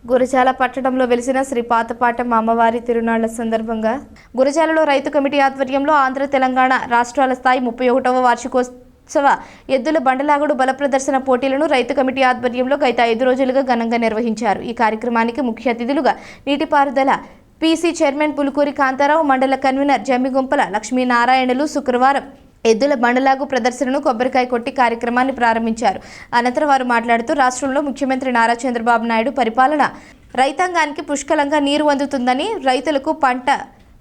గురజాల పట్టణంలో వెలిసిన శ్రీ పాతపాటం అమ్మవారి తిరునాళ్ల సందర్భంగా గురజాలలో రైతు కమిటీ ఆధ్వర్యంలో ఆంధ్ర తెలంగాణ రాష్ట్రాల స్థాయి 31వ వార్షికోత్సవ ఎద్దుల బండలాగుడు బల ప్రదర్శన పోటీలను రైతు కమిటీ ఆధ్వర్యంలో గత 5 రోజులుగా ఘనంగా నిర్వహించారు. ఈ కార్యక్రమానికి ముఖ్య అతిథులుగా నీటిపారుదల పీసీ చైర్మన్ పులుకూరి కాంతారావు, మండల కన్వీనర్ జమ్మిగుంపల లక్ష్మీనారాయణలు శుక్రవారం ఎద్దుల బండలాగు ప్రదర్శనను కొబ్బరికాయ కొట్టి కార్యక్రమాన్ని ప్రారంభించారు. అనంతరం వారు మాట్లాడుతూ రాష్ట్రంలో ముఖ్యమంత్రి నారా చంద్రబాబు నాయుడు పరిపాలన రైతాంగానికి పుష్కలంగా నీరు అందుతుందని, రైతులకు పంట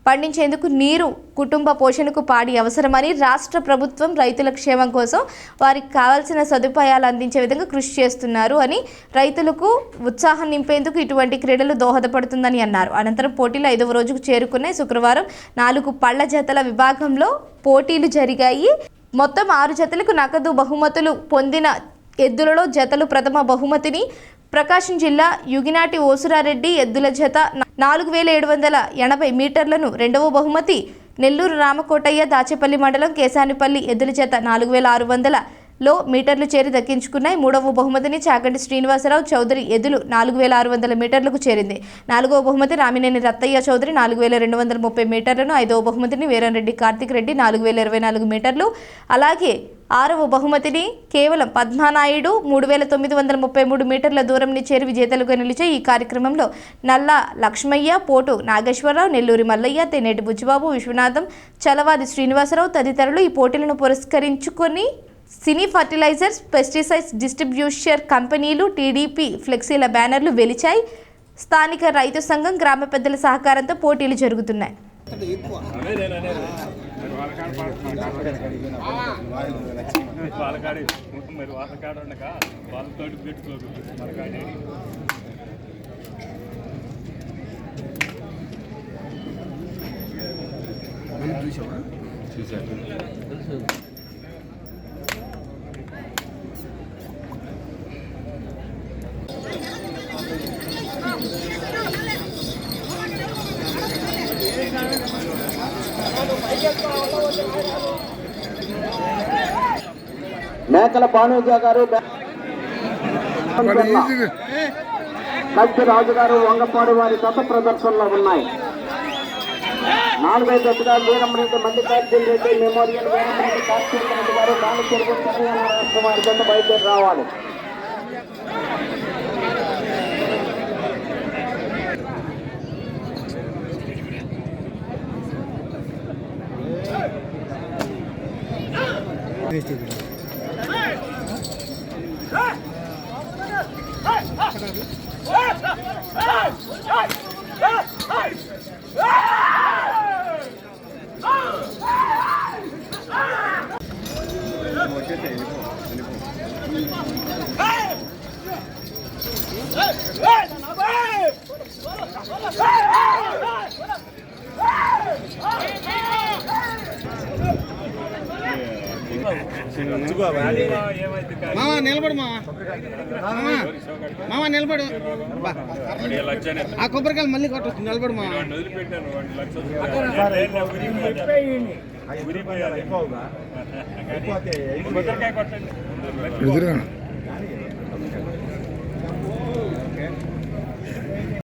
పండించేందుకు నీరు, కుటుంబ పోషణకు పాడి అవసరమని, రాష్ట్ర ప్రభుత్వం రైతుల క్షేమం కోసం వారికి కావాల్సిన సదుపాయాలు అందించే విధంగా కృషి చేస్తున్నారు అని, రైతులకు ఉత్సాహం నింపేందుకు ఇటువంటి క్రీడలు దోహదపడుతుందని అన్నారు. అనంతరం పోటీలు 5వ రోజుకు చేరుకున్నాయి. శుక్రవారం 4 పళ్ల జతల విభాగంలో పోటీలు జరిగాయి. మొత్తం 6 జతలకు నగదు బహుమతులు పొందిన ఎద్దులలో జతలు ప్రథమ బహుమతిని ప్రకాశం జిల్లా యుగినాటి ఓసురారెడ్డి ఎద్దుల జత 4780 మీటర్లను, రెండవ బహుమతి నెల్లూరు రామకోటయ్య దాచేపల్లి మండలం కేశానిపల్లి ఎద్దుల జత 4600 మీటర్లు చేరి దక్కించుకున్నాయి. మూడవ బహుమతిని చాగంటి శ్రీనివాసరావు చౌదరి ఎద్దులు 4600 మీటర్లకు చేరింది. నాలుగవ బహుమతి రామినేని రత్తయ్య చౌదరి 4230 మీటర్లను, ఐదవ బహుమతిని వీరంరెడ్డి కార్తిక్ రెడ్డి 4024 మీటర్లు, అలాగే ఆరవ బహుమతిని కేవలం పద్మానాయుడు 3933 మీటర్ల దూరంని చేరి విజేతలుగా నిలిచే ఈ కార్యక్రమంలో నల్ల లక్ష్మయ్య, పోటు నాగేశ్వరరావు, నెల్లూరి మల్లయ్య, తెన్నేటి బుచ్చిబాబు, విశ్వనాథం, చలవాది శ్రీనివాసరావు తదితరులు ఈ పోటీలను పురస్కరించుకొని సినీ ఫర్టిలైజర్స్, పెస్టిసైడ్స్ డిస్ట్రిబ్యూషన్ కంపెనీలు, టీడీపీ ఫ్లెక్సీల బ్యానర్లు వెలిచాయి. స్థానిక రైతు సంఘం, గ్రామ పెద్దల సహకారంతో పోటీలు జరుగుతున్నాయి. మేకల భానుజ గారు, రాజు గారు, వంగపాడు వారి గత ప్రదర్శనలో ఉన్నాయి. 4వ జతగా వీరమరెడ్డి మల్లికార్జున రెడ్డి మెమోరియల్ వీరమరెడ్డి కార్తీక రెడ్డి గారు నాలుగు తెలంగాణ రాష్ట్రం వారి జత బయలుదేరి రావాలి. మామ నిలబడు, మామ నిలబడు, ఆ కొబ్బరికాయలు మళ్ళీ కొట్టచ్చు, నిలబడు మా.